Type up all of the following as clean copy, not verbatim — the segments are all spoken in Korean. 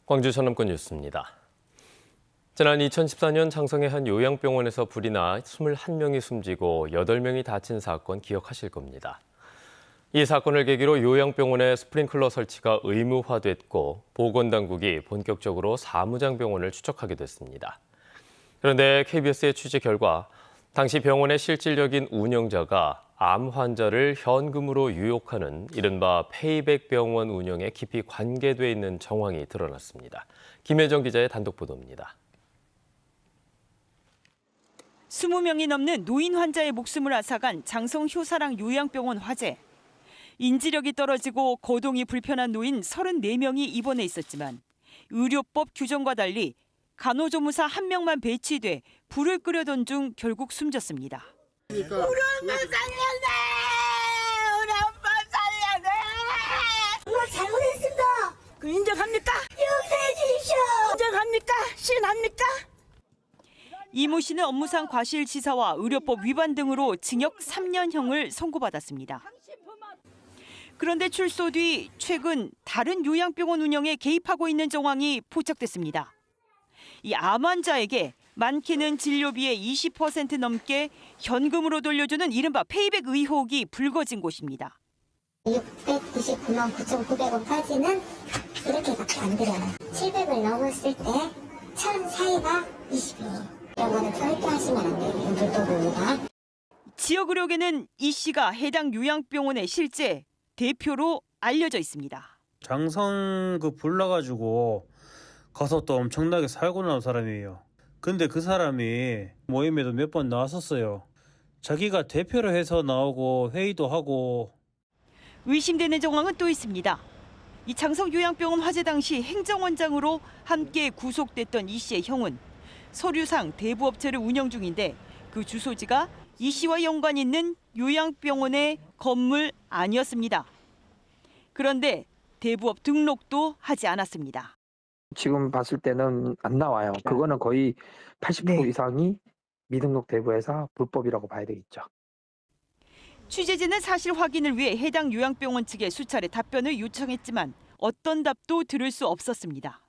광주 전남권 뉴스입니다. 지난 2014년 장성의 한 요양병원에서 불이 나 21명이 숨지고 8명이 다친 사건 기억하실 겁니다. 이 사건을 계기로 요양병원의 스프링클러 설치가 의무화됐고 보건당국이 본격적으로 사무장병원을 추적하게 됐습니다. 그런데 KBS의 취재 결과 당시 병원의 실질적인 운영자가 암 환자를 현금으로 유혹하는 이른바 페이백 병원 운영에 깊이 관계돼 있는 정황이 드러났습니다. 김혜정 기자의 단독 보도입니다. 20명이 넘는 노인 환자의 목숨을 앗아간 장성 효사랑 요양병원 화재. 인지력이 떨어지고 거동이 불편한 노인 34명이 입원해 있었지만 의료법 규정과 달리 간호조무사 1명만 배치돼 불을 끄려던 중 결국 숨졌습니다. 우리 엄마 살려내! 우리 엄마 살려내! 엄마 잘못했습니다. 그 인정합니까? 용서해 주십시오. 인정합니까? 시인합니까? 이모 씨는 업무상 과실치사와 의료법 위반 등으로 징역 3년형을 선고받았습니다. 그런데 출소 뒤 최근 다른 요양병원 운영에 개입하고 있는 정황이 포착됐습니다. 이 암 환자에게 많게는 진료비의 20% 넘게 현금으로 돌려주는 이른바 페이백 의혹이 불거진 곳입니다. 699만 9,900원까지는 이렇게밖에 안 들어요. 700을 넘었을 때 처음 사이가 20이에요. 이런 거는 절대 하시면 안 돼요. 이건 불법입니다. 지역 의료계는 이 씨가 해당 요양병원의 실제 대표로 알려져 있습니다. 장성 불 나가지고 가서 또 엄청나게 살고 나온 사람이에요. 근데 그 사람이 모임에도 몇 번 나왔었어요. 자기가 대표로 해서 나오고 회의도 하고. 의심되는 정황은 또 있습니다. 이 장성 요양병원 화재 당시 행정원장으로 함께 구속됐던 이 씨의 형은 서류상 대부업체를 운영 중인데 그 주소지가 이 씨와 연관 있는 요양병원의 건물 아니었습니다. 그런데 대부업 등록도 하지 않았습니다. 지금 봤을 때는 안 나와요. 그거는 거의 80% 이상이 미등록 대부회사 불법이라고 봐야 되겠죠. 취재진은 사실 확인을 위해 해당 요양병원 측에 수차례 답변을 요청했지만 어떤 답도 들을 수 없었습니다.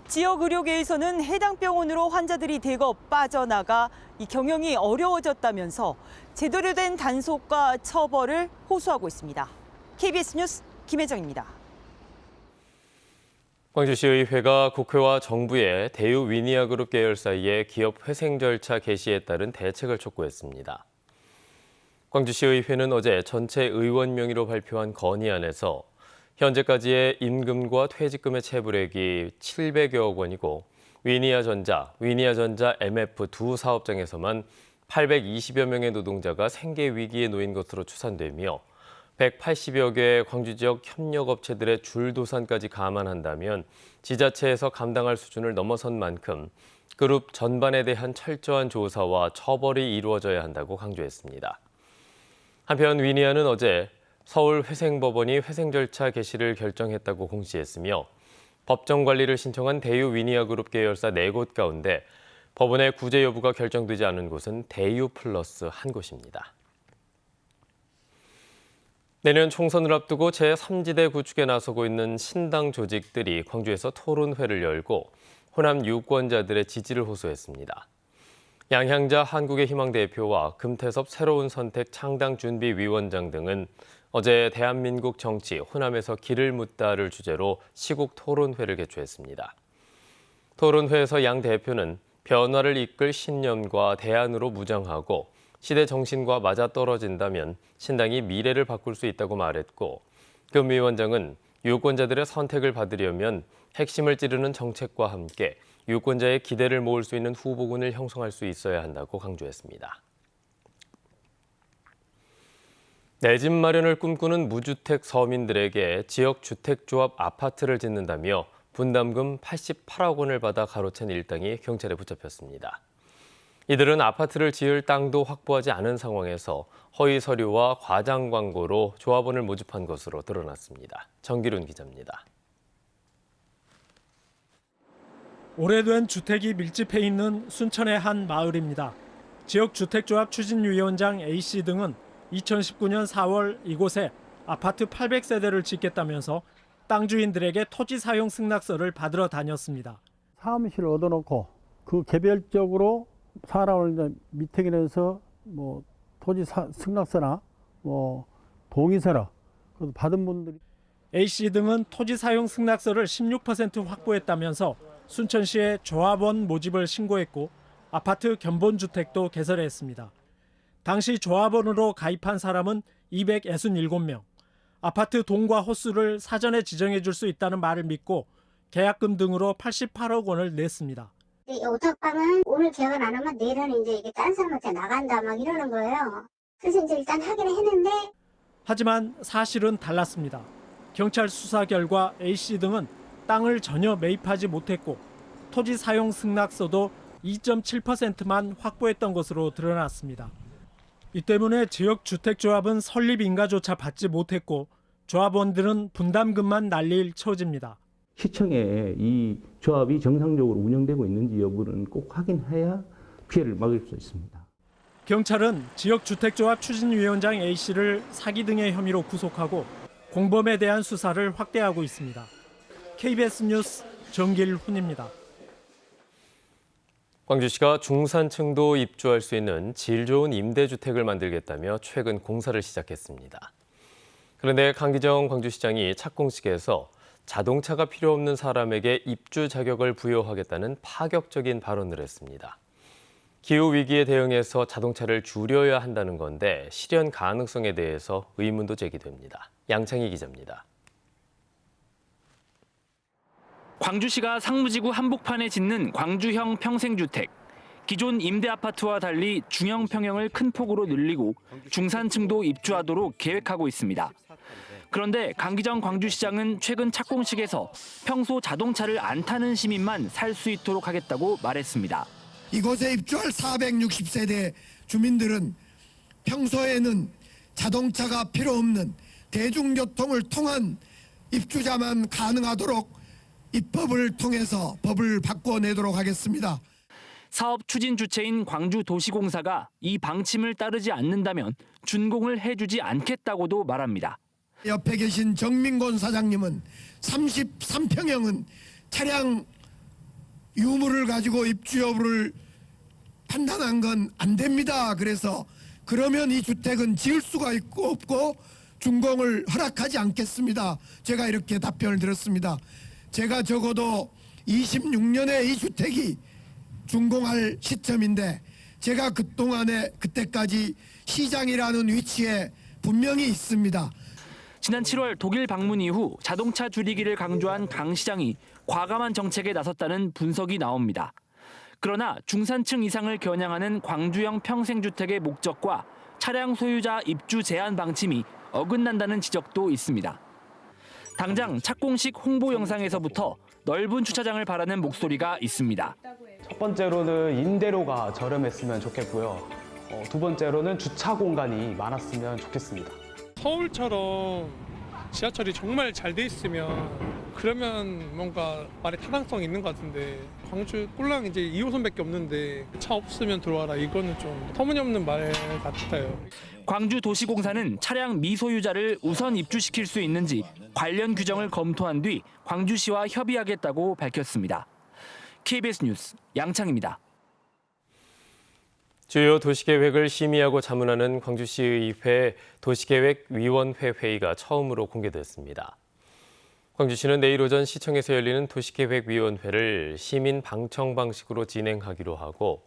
지역 의료계에서는 해당 병원으로 환자들이 대거 빠져나가 이 경영이 어려워졌다면서 제대로 된 단속과 처벌을 호소하고 있습니다. KBS 뉴스 김혜정입니다. 광주시의회가 국회와 정부의 대유 위니아그룹 계열 사이의 기업 회생 절차 개시에 따른 대책을 촉구했습니다. 광주시의회는 어제 전체 의원 명의로 발표한 건의안에서 현재까지의 임금과 퇴직금의 체불액이 700여억 원이고 위니아전자 MF 두 사업장에서만 820여 명의 노동자가 생계 위기에 놓인 것으로 추산되며 180여 개의 광주 지역 협력업체들의 줄도산까지 감안한다면 지자체에서 감당할 수준을 넘어선 만큼 그룹 전반에 대한 철저한 조사와 처벌이 이루어져야 한다고 강조했습니다. 한편 위니아는 어제 서울회생법원이 회생 절차 개시를 결정했다고 공시했으며 법정 관리를 신청한 대유 위니아그룹 계열사 4곳 가운데 법원의 구제 여부가 결정되지 않은 곳은 대유 플러스 한 곳입니다. 내년 총선을 앞두고 제3지대 구축에 나서고 있는 신당 조직들이 광주에서 토론회를 열고 호남 유권자들의 지지를 호소했습니다. 양향자 한국의 희망 대표와 금태섭 새로운 선택 창당준비위원장 등은 어제 대한민국 정치 호남에서 길을 묻다를 주제로 시국 토론회를 개최했습니다. 토론회에서 양 대표는 변화를 이끌 신념과 대안으로 무장하고 시대 정신과 맞아떨어진다면 신당이 미래를 바꿀 수 있다고 말했고 금 위원장은 유권자들의 선택을 받으려면 핵심을 찌르는 정책과 함께 유권자의 기대를 모을 수 있는 후보군을 형성할 수 있어야 한다고 강조했습니다. 내 집 마련을 꿈꾸는 무주택 서민들에게 지역주택조합 아파트를 짓는다며 분담금 88억 원을 받아 가로챈 일당이 경찰에 붙잡혔습니다. 이들은 아파트를 지을 땅도 확보하지 않은 상황에서 허위 서류와 과장 광고로 조합원을 모집한 것으로 드러났습니다. 정기룬 기자입니다. 오래된 주택이 밀집해 있는 순천의 한 마을입니다. 지역주택조합 추진위원장 A씨 등은 2019년 4월 이곳에 아파트 800세대를 짓겠다면서 땅 주인들에게 토지 사용 승낙서를 받으러 다녔습니다. 사무실을 얻어놓고 그 개별적으로 사람을 이제 미팅해서 뭐 토지 승낙서나 뭐 동의서나 받은 분들이 A씨 등은 토지 사용 승낙서를 16% 확보했다면서 순천시에 조합원 모집을 신고했고 아파트 견본주택도 개설했습니다. 당시 조합원으로 가입한 사람은 267명. 아파트 동과 호수를 사전에 지정해 줄 수 있다는 말을 믿고 계약금 등으로 88억 원을 냈습니다. 이 오탁방은 오늘 계약을 안 하면 내일은 이제 이게 딴 사람한테 나간다 막 이러는 거예요. 그래서 이제 일단 하기는 했는데 하지만 사실은 달랐습니다. 경찰 수사 결과 A씨 등은 땅을 전혀 매입하지 못했고 토지 사용 승낙서도 2.7%만 확보했던 것으로 드러났습니다. 이 때문에 지역주택조합은 설립 인가조차 받지 못했고 조합원들은 분담금만 날릴 처지입니다. 시청에 이 조합이 정상적으로 운영되고 있는지 여부는 꼭 확인해야 피해를 막을 수 있습니다. 경찰은 지역주택조합 추진위원장 A씨를 사기 등의 혐의로 구속하고 공범에 대한 수사를 확대하고 있습니다. KBS 뉴스 정길훈입니다. 광주시가 중산층도 입주할 수 있는 질 좋은 임대주택을 만들겠다며 최근 공사를 시작했습니다. 그런데 강기정 광주시장이 착공식에서 자동차가 필요 없는 사람에게 입주 자격을 부여하겠다는 파격적인 발언을 했습니다. 기후위기에 대응해서 자동차를 줄여야 한다는 건데 실현 가능성에 대해서 의문도 제기됩니다. 양창희 기자입니다. 광주시가 상무지구 한복판에 짓는 광주형 평생주택. 기존 임대아파트와 달리 중형 평형을 큰 폭으로 늘리고 중산층도 입주하도록 계획하고 있습니다. 그런데 강기정 광주시장은 최근 착공식에서 평소 자동차를 안 타는 시민만 살 수 있도록 하겠다고 말했습니다. 이곳에 입주할 460세대 주민들은 평소에는 자동차가 필요 없는 대중교통을 통한 입주자만 가능하도록 입법을 통해서 법을 바꿔내도록 하겠습니다. 사업 추진 주체인 광주도시공사가 이 방침을 따르지 않는다면 준공을 해주지 않겠다고도 말합니다. 옆에 계신 정민곤 사장님은 33평형은 차량 유무를 가지고 입주 여부를 판단한 건 안 됩니다. 그래서 그러면 이 주택은 지을 수가 없고 준공을 허락하지 않겠습니다. 제가 이렇게 답변을 드렸습니다. 제가 적어도 26년에 이 주택이 준공할 시점인데 제가 그때까지 시장이라는 위치에 분명히 있습니다. 지난 7월 독일 방문 이후 자동차 줄이기를 강조한 강 시장이 과감한 정책에 나섰다는 분석이 나옵니다. 그러나 중산층 이상을 겨냥하는 광주형 평생주택의 목적과 차량 소유자 입주 제한 방침이 어긋난다는 지적도 있습니다. 당장 착공식 홍보 영상에서부터 넓은 주차장을 바라는 목소리가 있습니다. 첫 번째로는 임대료가 저렴했으면 좋겠고요. 두 번째로는 주차 공간이 많았으면 좋겠습니다. 서울처럼 지하철이 정말 잘 돼 있으면 그러면 뭔가 말에 타당성이 있는 것 같은데 광주 꼴랑 이제 2호선밖에 없는데 차 없으면 들어와라 이거는 좀 터무니없는 말 같아요. 광주도시공사는 차량 미소유자를 우선 입주시킬 수 있는지 관련 규정을 검토한 뒤 광주시와 협의하겠다고 밝혔습니다. KBS 뉴스 양창입니다. 주요 도시계획을 심의하고 자문하는 광주시의회 도시계획위원회 회의가 처음으로 공개됐습니다. 광주시는 내일 오전 시청에서 열리는 도시계획위원회를 시민 방청 방식으로 진행하기로 하고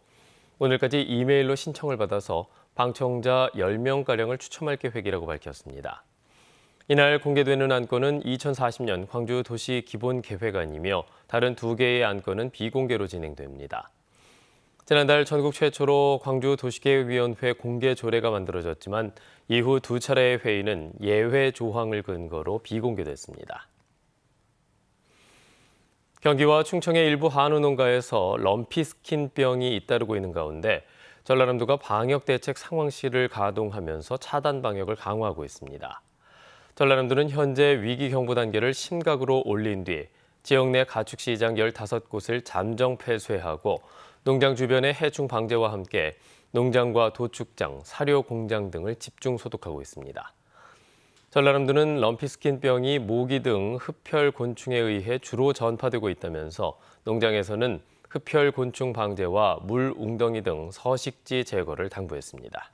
오늘까지 이메일로 신청을 받아서 방청자 10명가량을 추첨할 계획이라고 밝혔습니다. 이날 공개되는 안건은 2040년 광주도시기본계획안이며 다른 2개의 안건은 비공개로 진행됩니다. 지난달 전국 최초로 광주도시계획위원회 공개 조례가 만들어졌지만 이후 2차례의 회의는 예외 조항을 근거로 비공개됐습니다. 경기와 충청의 일부 한우 농가에서 럼피스킨병이 잇따르고 있는 가운데 전라남도가 방역대책 상황실을 가동하면서 차단 방역을 강화하고 있습니다. 전라남도는 현재 위기 경보 단계를 심각으로 올린 뒤 지역 내 가축시장 15곳을 잠정 폐쇄하고 농장 주변의 해충 방제와 함께 농장과 도축장, 사료 공장 등을 집중 소독하고 있습니다. 전라남도는 럼피스킨병이 모기 등 흡혈 곤충에 의해 주로 전파되고 있다면서 농장에서는 흡혈 곤충 방제와 물 웅덩이 등 서식지 제거를 당부했습니다.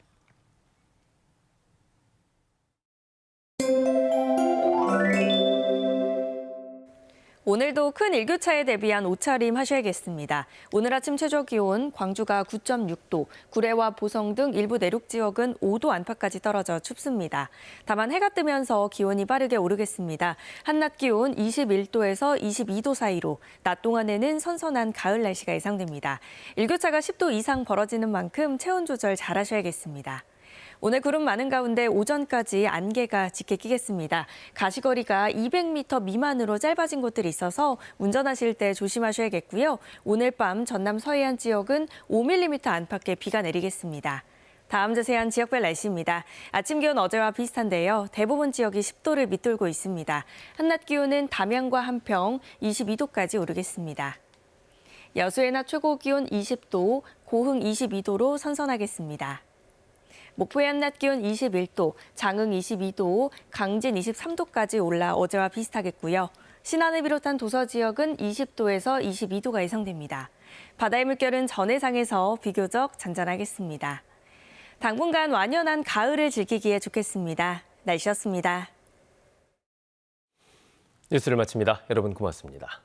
오늘도 큰 일교차에 대비한 옷차림 하셔야겠습니다. 오늘 아침 최저 기온 광주가 9.6도, 구례와 보성 등 일부 내륙 지역은 5도 안팎까지 떨어져 춥습니다. 다만 해가 뜨면서 기온이 빠르게 오르겠습니다. 한낮 기온 21도에서 22도 사이로 낮 동안에는 선선한 가을 날씨가 예상됩니다. 일교차가 10도 이상 벌어지는 만큼 체온 조절 잘 하셔야겠습니다. 오늘 구름 많은 가운데 오전까지 안개가 짙게 끼겠습니다. 가시거리가 200m 미만으로 짧아진 곳들이 있어서 운전하실 때 조심하셔야겠고요. 오늘 밤 전남 서해안 지역은 5mm 안팎의 비가 내리겠습니다. 다음 자세한 지역별 날씨입니다. 아침 기온 어제와 비슷한데요. 대부분 지역이 10도를 밑돌고 있습니다. 한낮 기온은 담양과 한평 22도까지 오르겠습니다. 여수의 낮 최고 기온 20도, 고흥 22도로 선선하겠습니다. 목포의 한낮 기온 21도, 장흥 22도, 강진 23도까지 올라 어제와 비슷하겠고요. 신안을 비롯한 도서 지역은 20도에서 22도가 예상됩니다. 바다의 물결은 전해상에서 비교적 잔잔하겠습니다. 당분간 완연한 가을을 즐기기에 좋겠습니다. 날씨였습니다. 뉴스를 마칩니다. 여러분 고맙습니다.